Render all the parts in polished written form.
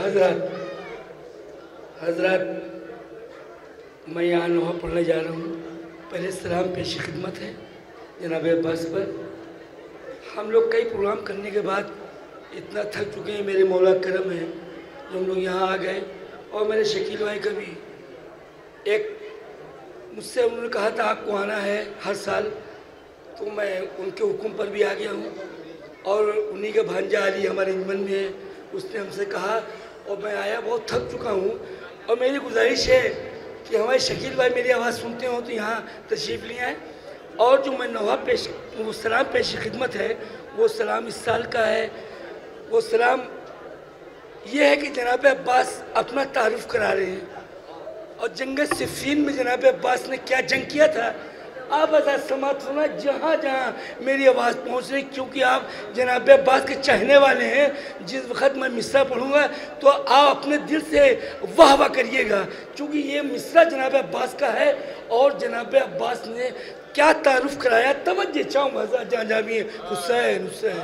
हजरत मैं यहाँ नोहा पढ़ने जा रहा हूँ। पहले सलाम पेश खिदमत है जनाब अब्बास पर। हम लोग कई प्रोग्राम करने के बाद इतना थक चुके हैं, मेरे मौला करम है जो हम लोग यहाँ आ गए। और मेरे शकील भाई का भी मुझसे उन्होंने कहा था आपको आना है हर साल, तो मैं उनके हुक्म पर भी आ गया हूँ। और उन्हीं का भांजा अली हमारे इंजमन में है, उसने हमसे कहा और मैं आया। बहुत थक चुका हूँ और मेरी गुजारिश है कि हमारे शकील भाई मेरी आवाज़ सुनते हो तो यहाँ तशरीफ़ ले आए। और जो मैं नोहा वो सलाम पेश खिदमत है, वो सलाम इस साल का है। वो सलाम ये है कि जनाब अब्बास अपना तारुफ करा रहे हैं और जंग सिफ़ीन में जनाब अब्बास ने क्या जंग किया था आप ऐसा समात होना जहाँ जहाँ मेरी आवाज़ पहुँच रही, क्योंकि आप जनाब अब्बास के चाहने वाले हैं। जिस वक्त मैं मिसरा पढ़ूँगा तो आप अपने दिल से वाह वाह करिएगा, क्योंकि ये मिसरा जनाब अब्बास का है। और जनाब अब्बास ने क्या तारुफ कराया, तवज्जो चाहूँगा जहाँ जहाँ भी हुसैन हुसैन।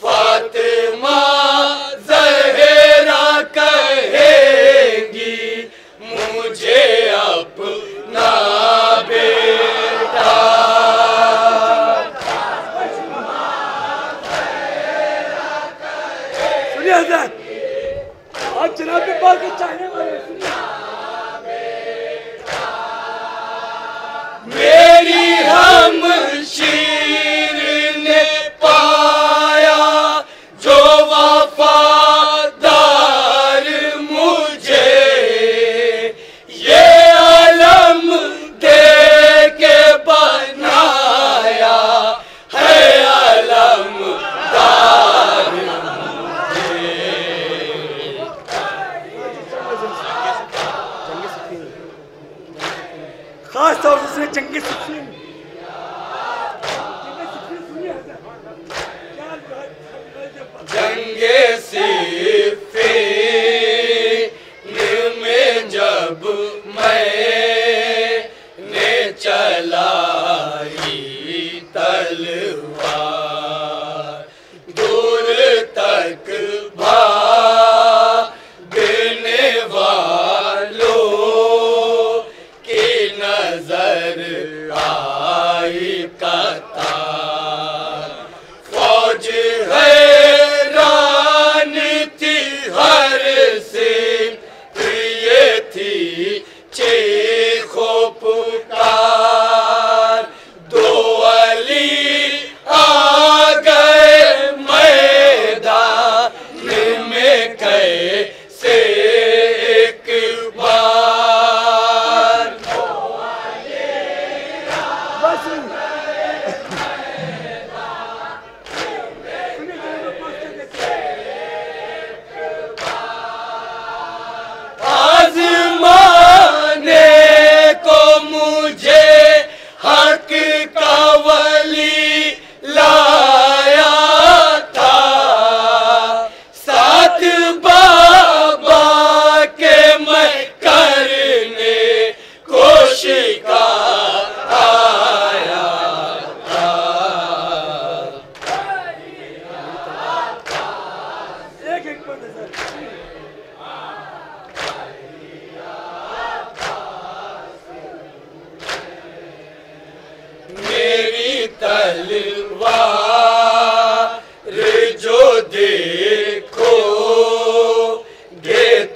फातिमा तलवार दूर तक भागने वालों की नजर आई कतार। फौज हैरान थी हर से ये थी चीखो पुकार। दो अली आ गए मैदान में कैसे एक बार। आज़माने को मुझे हक का वली लाया था। साथ बाबा के मैं करने को शिकार आया था। एक एक पद है सर। मेरी तलवार जो देखोगे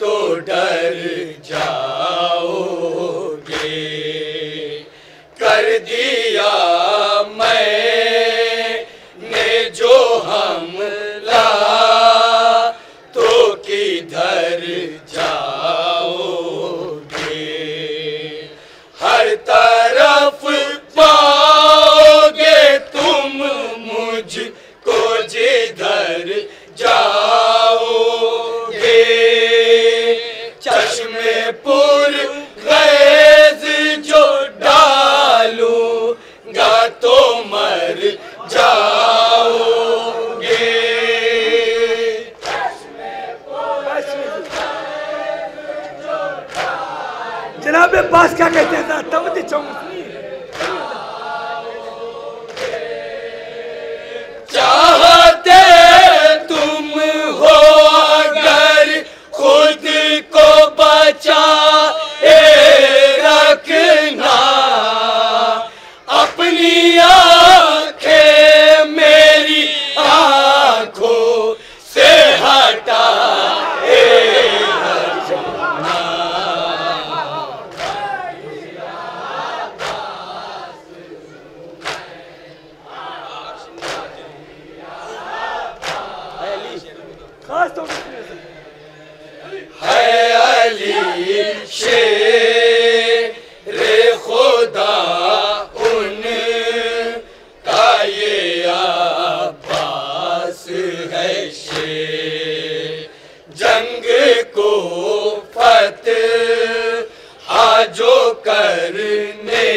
तो डर जाओगे। कर दिया मैंने जो हमला तो किधर जाओगे। हर तरफ पाओगे तुम मुझको जिधर जाओगे। चश्मे पुर गैज़ जो डालूंगा तो मर जाओगे। जनाब पास क्या कहते हैं सर? तवज्जो चौंकनी चाहते तुम हो अगर खुद को बचाए रखना। अपनी आंखें मेरी आंखों से हटाए रखना। खास तौर से है अली शेर खुदा उन का ये अब्बास है शेर। जंग को फतह जो करने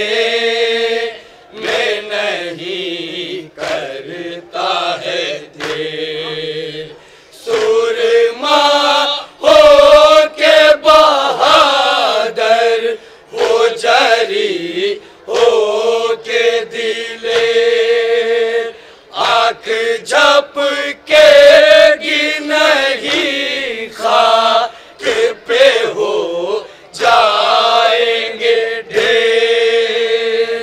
में नहीं करता है देर। सुरमा हो के बहादुर हो जरी हो के दिलेर। आँख झपकेगी नहीं खाक पे हो जाएंगे ढेर।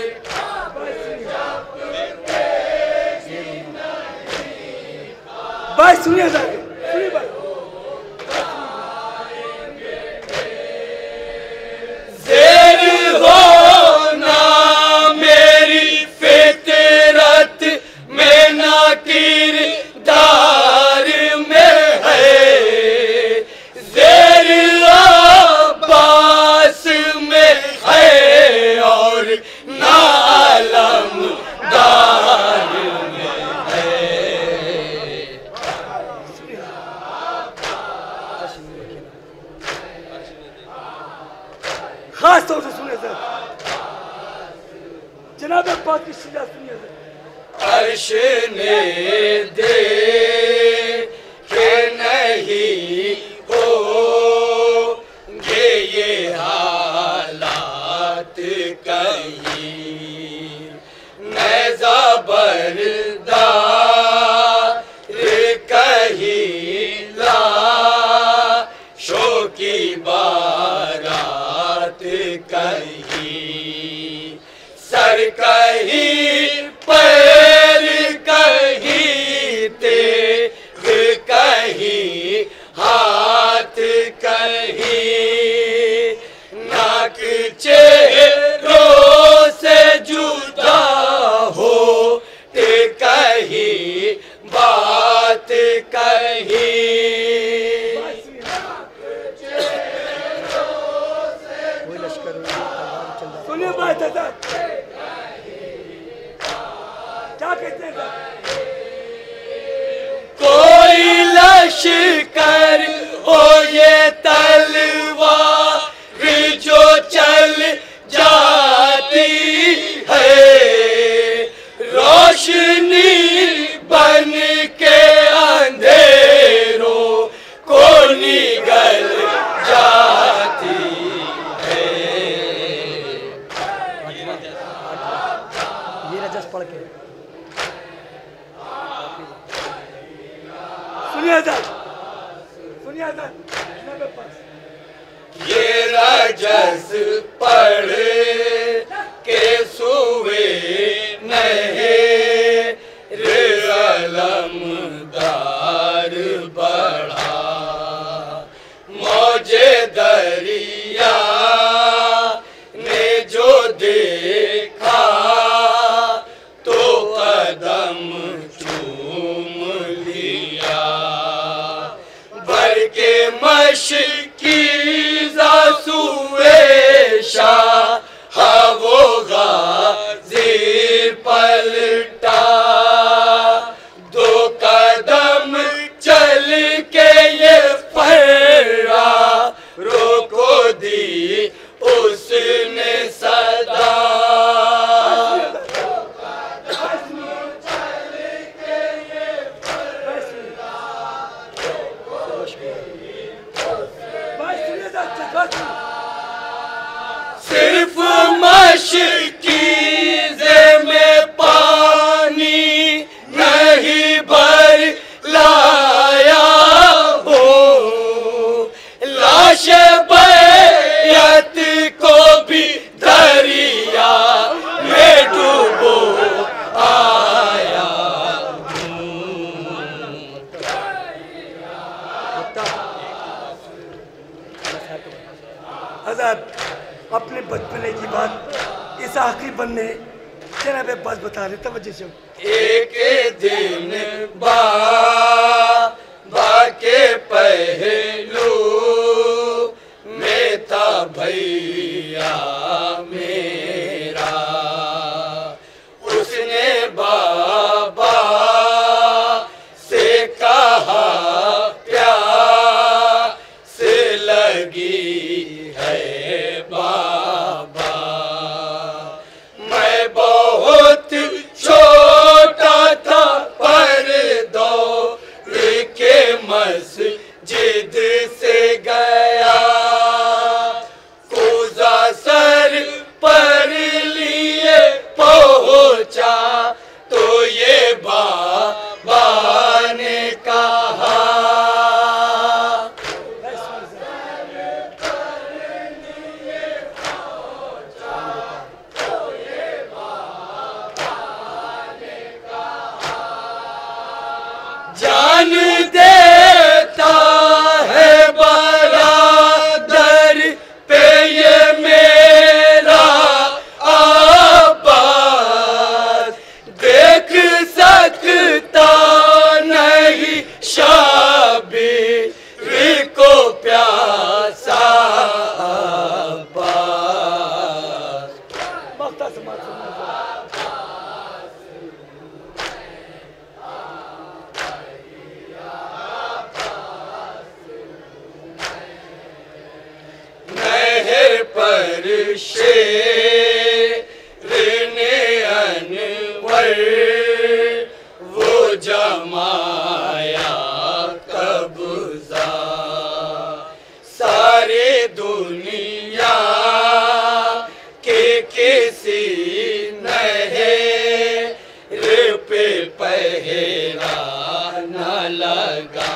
बस सुनिए सर, सुनिए बस। ज़ेर होना मेरी फितरत में ना किरदार में है। ज़ेर अब्बास में है और ना अलमदार में है। खास तौर से सुनिए सर, जनाब पाक की सजा सुनिए सर। अर्श ने दे के नहीं होंगे ये हालात कहीं। नैज़ा कोई लश्कर हो ये तलवार जो चल जाती है, रोशनी बन के अंधेरों को निगल जाती है। ये रजस पढ़ के सुनिए सर, सुनिए सर। ये रजस पढ़ के सुवे नहीं अलमदार बढ़ा, मौजे दरिया ने जो देखा तो कदम चूम लिया, भर के मशकी जासुए शाह वो गाजी पलटा, दो कदम चल के ये फर्रा रोको दी उसने सदा। सिर्फ मशकीज़े में पानी नहीं भर लाया हूँ, लाश बैयत को भी दरिया में डूबो आया हज़रत अपने बचपने की बात इस आखिरी बंदे जनाब अब्बास बता रहे, तवज्जो से। एक दिन बाबा के पहलू में था भैया मेरा, उसने बाबा से कहा प्यास लगी है बाबा, मैं बहुत छोटा था पर दौड़ के मस्जिद से गया, कुज़ा सर पर लिए पहुंचा तो ये बाबा ने कहा, जान देता है बरादर पे ये मेरा आबाद, देख सकता नहीं शाबिर को प्यासा आबाद। नहर पर शेर ने अनवर वो जमाया कब्जा, सारी दुनिया के किसी नहर पे पहरा न लगा,